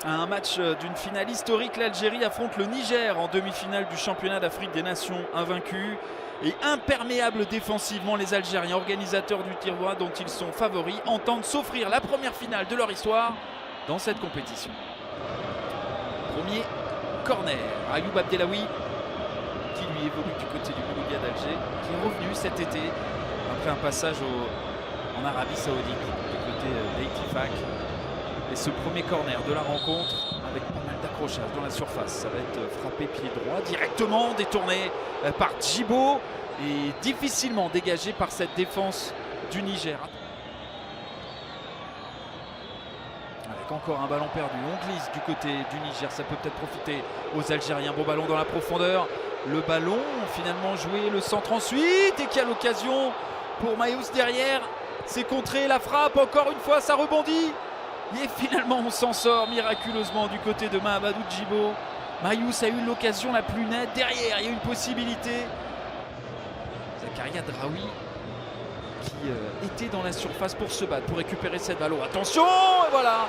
Un match d'une finale historique, l'Algérie affronte le Niger en demi-finale du championnat d'Afrique des Nations, invaincus et imperméables défensivement. Les Algériens, organisateurs du tir dont ils sont favoris, entendent s'offrir la première finale de leur histoire dans cette compétition. Premier corner, Ayoub Abdellaoui qui lui évolue du côté du Mouloudia d'Alger, qui est revenu cet été après un passage en Arabie Saoudite du côté d'Eitifak. Et ce premier corner de la rencontre avec pas mal d'accrochage dans la surface, ça va être frappé pied droit, directement détourné par Djibo et difficilement dégagé par cette défense du Niger. Avec encore un ballon perdu, on glisse du côté du Niger, ça peut peut-être profiter aux Algériens. Bon ballon dans la profondeur, le ballon finalement joué, le centre ensuite et qui a l'occasion pour Mayous derrière. C'est contré, la frappe, encore une fois ça rebondit. Et finalement on s'en sort miraculeusement du côté de Mahamadou Djibo. Mayous a eu l'occasion la plus nette. Derrière il y a une possibilité. Zakaria Draoui qui était dans la surface pour se battre, pour récupérer cette balle. Attention, et voilà,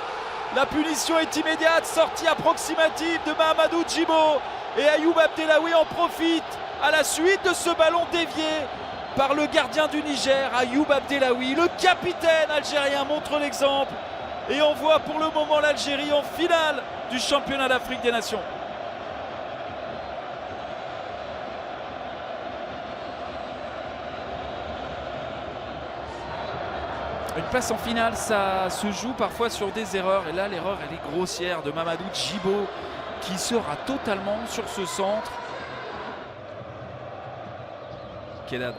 la punition est immédiate, sortie approximative de Mahamadou Djibo. Et Ayoub Abdellaoui en profite à la suite de ce ballon dévié par le gardien du Niger, Ayoub Abdellaoui. Le capitaine algérien montre l'exemple. Et on voit pour le moment l'Algérie en finale du championnat d'Afrique des Nations. Une place en finale, ça se joue parfois sur des erreurs. Et là, l'erreur, elle est grossière de Mahamadou Djibo qui sera totalement sur ce centre. Kedad.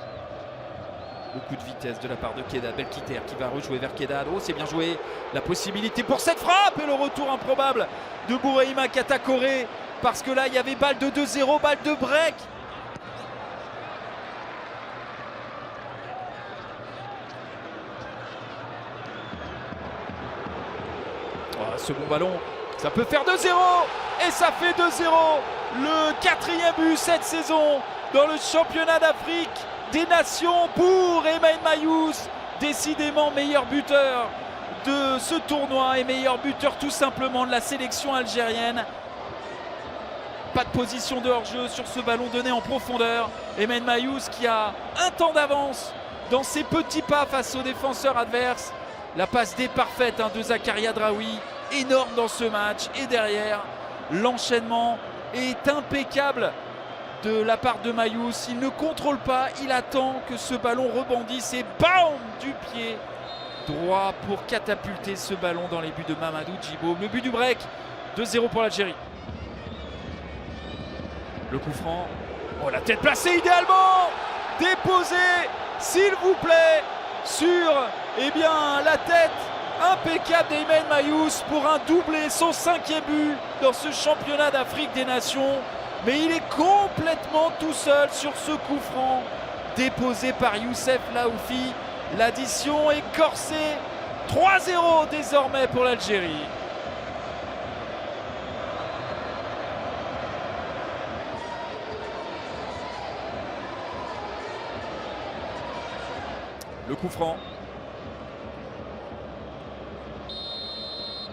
Beaucoup de vitesse de la part de Kedad. Belkiter qui va rejouer vers Kedad. Oh, c'est bien joué. La possibilité pour cette frappe et le retour improbable de Bouraïma Katakoré. Parce que là, il y avait balle de 2-0, balle de break. Oh, ce bon ballon, ça peut faire 2-0. Et ça fait 2-0. Le 4e but cette saison dans le championnat d'Afrique des Nations pour Emain Mayous, décidément meilleur buteur de ce tournoi et meilleur buteur tout simplement de la sélection algérienne. Pas de position de hors-jeu sur ce ballon donné en profondeur. Emain Mayous qui a un temps d'avance dans ses petits pas face aux défenseurs adverses. La passe D parfaite de Zakaria Draoui, énorme dans ce match. Et derrière, l'enchaînement est impeccable de la part de Mayous. Il ne contrôle pas, il attend que ce ballon rebondisse et bam, du pied droit pour catapulter ce ballon dans les buts de Mahamadou Djibo. Le but du break, 2-0 pour l'Algérie. Le coup franc, oh la tête placée idéalement, déposée s'il vous plaît sur la tête impeccable d'Emain Mayous pour un doublé, son 5e but dans ce championnat d'Afrique des Nations. Mais il est complètement tout seul sur ce coup franc déposé par Youssef Laoufi. L'addition est corsée. 3-0 désormais pour l'Algérie. Le coup franc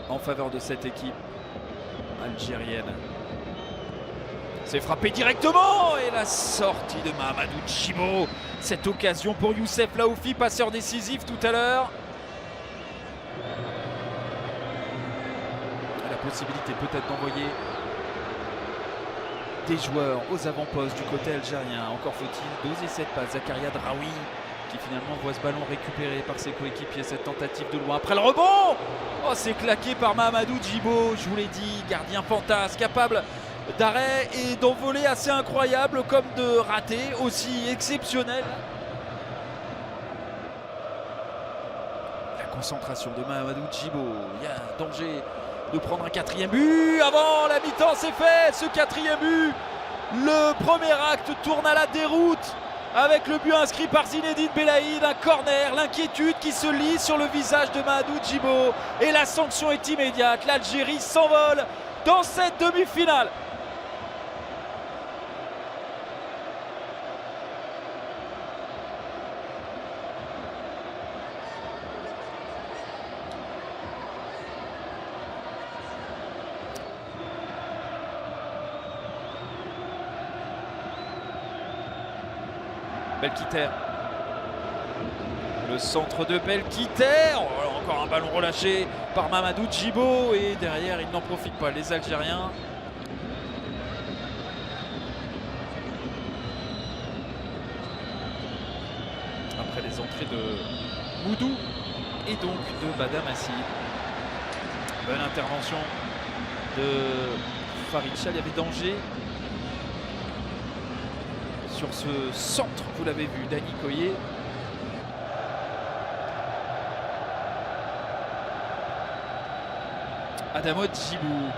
en faveur de cette équipe algérienne. C'est frappé directement et la sortie de Mahamadou Djibo. Cette occasion pour Youssef Laoufi, passeur décisif tout à l'heure. La possibilité peut-être d'envoyer des joueurs aux avant-postes du côté algérien. Encore faut-il doser cette passe. Zakaria Draoui qui finalement voit ce ballon récupéré par ses coéquipiers. Cette tentative de loin après le rebond. Oh, c'est claqué par Mahamadou Djibo. Je vous l'ai dit, gardien fantasque, capable d'arrêt et d'envolée assez incroyable comme de raté aussi exceptionnel. La concentration de Mahamadou Djibo. Il y a danger de prendre un 4e but. Avant la mi-temps, c'est fait. Ce 4e but, le premier acte tourne à la déroute avec le but inscrit par Zinedine Belaïd. Un corner, l'inquiétude qui se lit sur le visage de Mahamadou Djibo et la sanction est immédiate. L'Algérie s'envole dans cette demi-finale. Belkiter. Le centre de Belkiter. Oh, encore un ballon relâché par Mamadou Djibo. Et derrière, ils n'en profitent pas, les Algériens. Après les entrées de Moudou et donc de Badamassi. Bonne intervention de Farid Chal. Il y avait danger sur ce centre, vous l'avez vu, Dany Koyé. Adamo Djibou.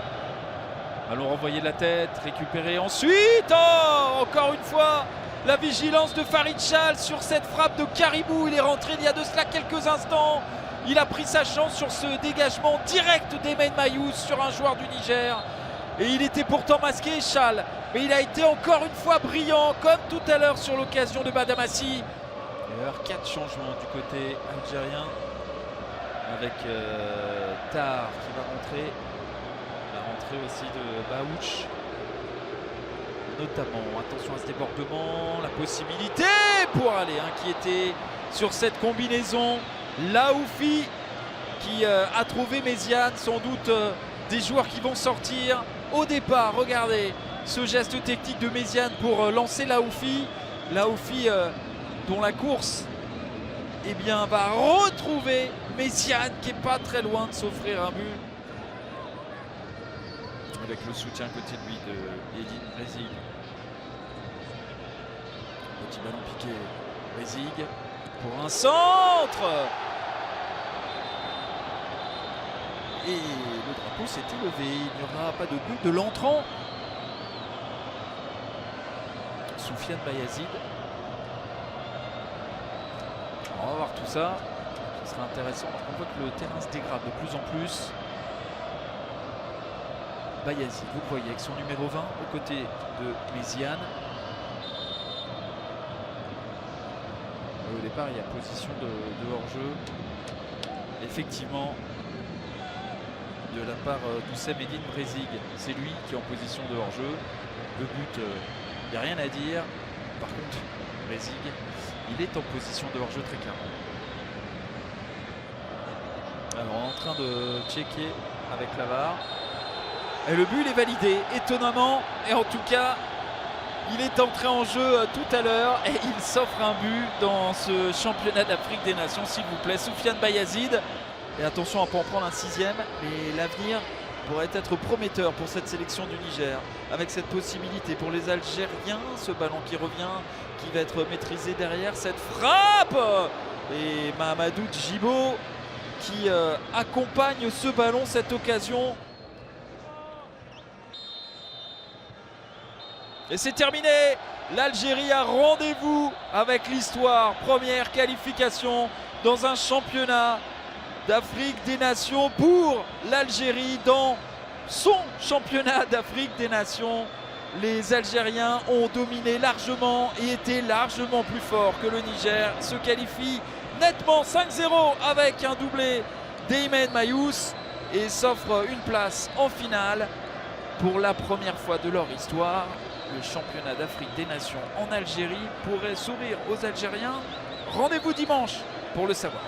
Allons renvoyer de la tête, récupérer ensuite. Oh, encore une fois, la vigilance de Farid Chal sur cette frappe de Caribou. Il est rentré il y a de cela quelques instants. Il a pris sa chance sur ce dégagement direct d'Emen Mayous sur un joueur du Niger. Et il était pourtant masqué, Chal. Mais il a été encore une fois brillant, comme tout à l'heure sur l'occasion de Badamassi. D'ailleurs, 4 changements du côté algérien. Avec Tar qui va rentrer. La rentrée aussi de Baouch. Notamment, attention à ce débordement. La possibilité pour aller inquiéter sur cette combinaison. Laoufi qui a trouvé Méziane, sans doute des joueurs qui vont sortir au départ. Regardez ce geste technique de Méziane pour lancer Laoufi. Laoufi dont la course va retrouver Méziane qui n'est pas très loin de s'offrir un but. Avec le soutien à côté de lui de Edine Rezig. Petit ballon piqué. Rezig pour un centre. Et le drapeau s'est élevé. Il n'y aura pas de but de l'entrant. Soufiane Bayazid. On va voir tout ça. Ce sera intéressant. On voit que le terrain se dégrade de plus en plus. Bayazid, vous le voyez, avec son numéro 20 aux côtés de Méziane. Au départ, il y a position de hors-jeu. Effectivement, de la part d'Oussem Edine Rezig, c'est lui qui est en position de hors-jeu. Le but, il n'y a rien à dire. Par contre, Rezig, il est en position de hors-jeu très clairement. Alors, on est en train de checker avec la VAR. Et le but, il est validé, étonnamment. Et en tout cas, il est entré en jeu tout à l'heure. Et il s'offre un but dans ce championnat d'Afrique des Nations, s'il vous plaît. Soufiane Bayazid. Et attention à ne pas en prendre un 6e. Mais l'avenir pourrait être prometteur pour cette sélection du Niger. Avec cette possibilité pour les Algériens. Ce ballon qui revient, qui va être maîtrisé derrière. Cette frappe. Et Mahamadou Djibo qui accompagne ce ballon, cette occasion. Et c'est terminé. L'Algérie a rendez-vous avec l'histoire. Première qualification dans un championnat d'Afrique des Nations pour l'Algérie dans son championnat d'Afrique des Nations. Les Algériens ont dominé largement et été largement plus forts que le Niger. Se qualifie nettement 5-0 avec un doublé d'Emen Mayous et s'offre une place en finale pour la première fois de leur histoire. Le championnat d'Afrique des Nations en Algérie pourrait sourire aux Algériens. Rendez-vous dimanche pour le savoir.